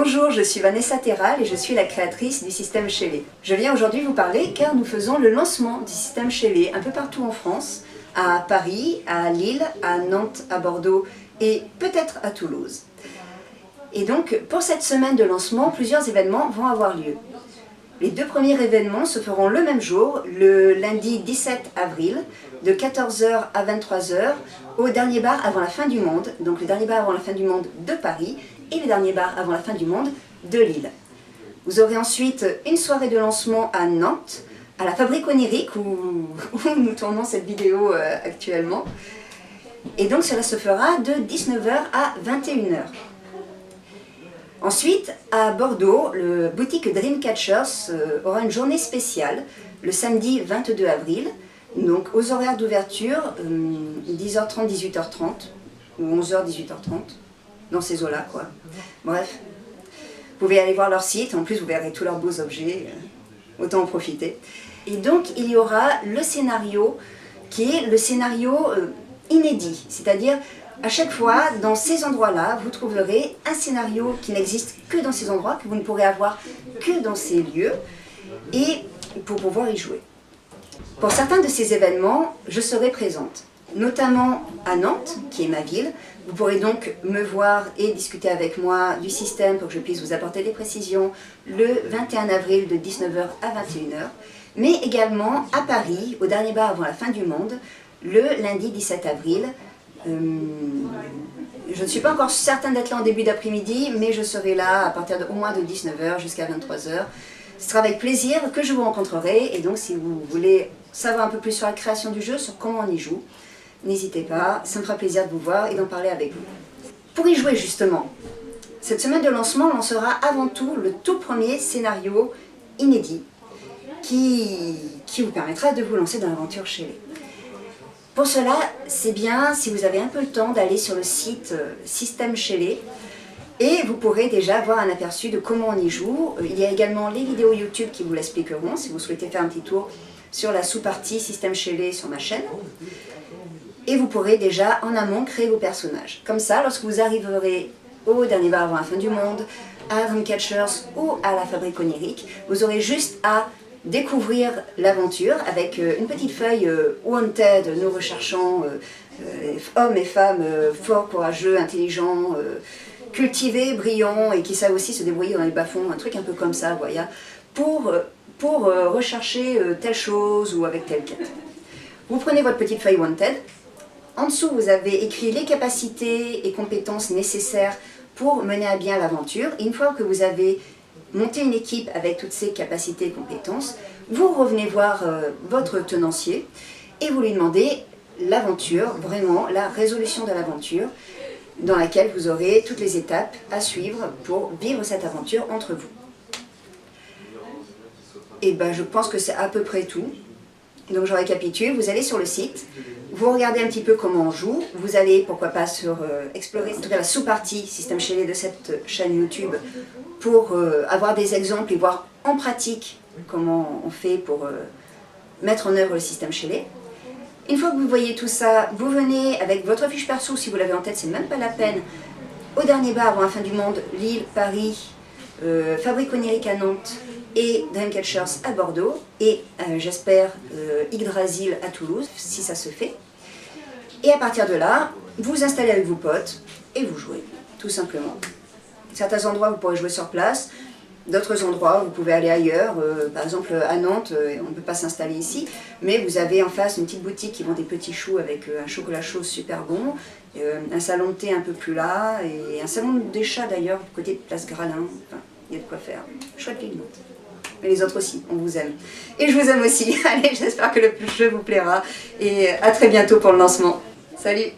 Bonjour, je suis Vanessa Terral et je suis la créatrice du système Shelley. Je viens aujourd'hui vous parler car nous faisons le lancement du système Shelley un peu partout en France, à Paris, à Lille, à Nantes, à Bordeaux et peut-être à Toulouse. Et donc pour cette semaine de lancement, plusieurs événements vont avoir lieu. Les deux premiers événements se feront le même jour, le lundi 17 avril, de 14 h à 23 h, au dernier bar avant la fin du monde, donc le dernier bar avant la fin du monde de Paris, et le dernier bar avant la fin du monde de Lille. Vous aurez ensuite une soirée de lancement à Nantes, à la Fabrique Onirique, où nous tournons cette vidéo actuellement. Et donc cela se fera de 19 h à 21 h. Ensuite, à Bordeaux, le boutique Dreamcatchers aura une journée spéciale, le samedi 22 avril, donc aux horaires d'ouverture, 10h30, 18h30, ou 11h, 18h30. Dans ces eaux-là, quoi. Bref, vous pouvez aller voir leur site, en plus vous verrez tous leurs beaux objets, autant en profiter. Et donc il y aura le scénario qui est le scénario inédit, c'est-à-dire à chaque fois dans ces endroits-là, vous trouverez un scénario qui n'existe que dans ces endroits, que vous ne pourrez avoir que dans ces lieux, et pour pouvoir y jouer. Pour certains de ces événements, je serai présente, notamment à Nantes, qui est ma ville. Vous pourrez donc me voir et discuter avec moi du système pour que je puisse vous apporter des précisions le 21 avril de 19 h à 21 h, mais également à Paris, au dernier bar avant la fin du monde, le lundi 17 avril. Je ne suis pas encore certaine d'être là en début d'après-midi, mais je serai là à partir au moins de 19 h jusqu'à 23 h. Ce sera avec plaisir que je vous rencontrerai, et donc si vous voulez savoir un peu plus sur la création du jeu, sur comment on y joue, n'hésitez pas, ça me fera plaisir de vous voir et d'en parler avec vous. Pour y jouer justement, cette semaine de lancement lancera avant tout le tout premier scénario inédit qui vous permettra de vous lancer dans l'aventure Shelley. Pour cela, c'est bien si vous avez un peu le temps d'aller sur le site Système Shelley et vous pourrez déjà avoir un aperçu de comment on y joue. Il y a également les vidéos YouTube qui vous l'expliqueront si vous souhaitez faire un petit tour sur la sous-partie Système Shelley sur ma chaîne. Et vous pourrez déjà en amont créer vos personnages. Comme ça, lorsque vous arriverez au dernier bar avant la fin du monde, à Dreamcatchers ou à la Fabrique Onirique, vous aurez juste à découvrir l'aventure avec une petite feuille Wanted, nous recherchons hommes et femmes forts, courageux, intelligents, cultivés, brillants et qui savent aussi se débrouiller dans les bas-fonds, un truc un peu comme ça, voyez, pour rechercher telle chose ou avec telle quête. Vous prenez votre petite feuille Wanted. En dessous, vous avez écrit les capacités et compétences nécessaires pour mener à bien l'aventure. Une fois que vous avez monté une équipe avec toutes ces capacités et compétences, vous revenez voir votre tenancier et vous lui demandez l'aventure, vraiment la résolution de l'aventure, dans laquelle vous aurez toutes les étapes à suivre pour vivre cette aventure entre vous. Et ben, je pense que c'est à peu près tout. Donc je récapitule, vous allez sur le site, vous regardez un petit peu comment on joue, vous allez pourquoi pas explorer en tout cas la sous-partie Système Shelley de cette chaîne YouTube pour avoir des exemples et voir en pratique comment on fait pour mettre en œuvre le Système Shelley. Une fois que vous voyez tout ça, vous venez avec votre fiche perso, si vous l'avez en tête, c'est même pas la peine, au dernier bar avant la fin du monde, Lille, Paris, Fabrique Onirique à Nantes et Dreamcatchers à Bordeaux et j'espère Yggdrasil à Toulouse si ça se fait. Et à partir de là, vous installez avec vos potes et vous jouez, tout simplement. Certains endroits vous pourrez jouer sur place, d'autres endroits vous pouvez aller ailleurs, par exemple à Nantes, on ne peut pas s'installer ici, mais vous avez en face une petite boutique qui vend des petits choux avec un chocolat chaud super bon, un salon de thé un peu plus là, et un salon des chats d'ailleurs, côté de Place Gralin, enfin, il y a de quoi faire. Chouette ville Nantes. Mais les autres aussi, on vous aime. Et je vous aime aussi. Allez, j'espère que le jeu vous plaira, et à très bientôt pour le lancement. Salut!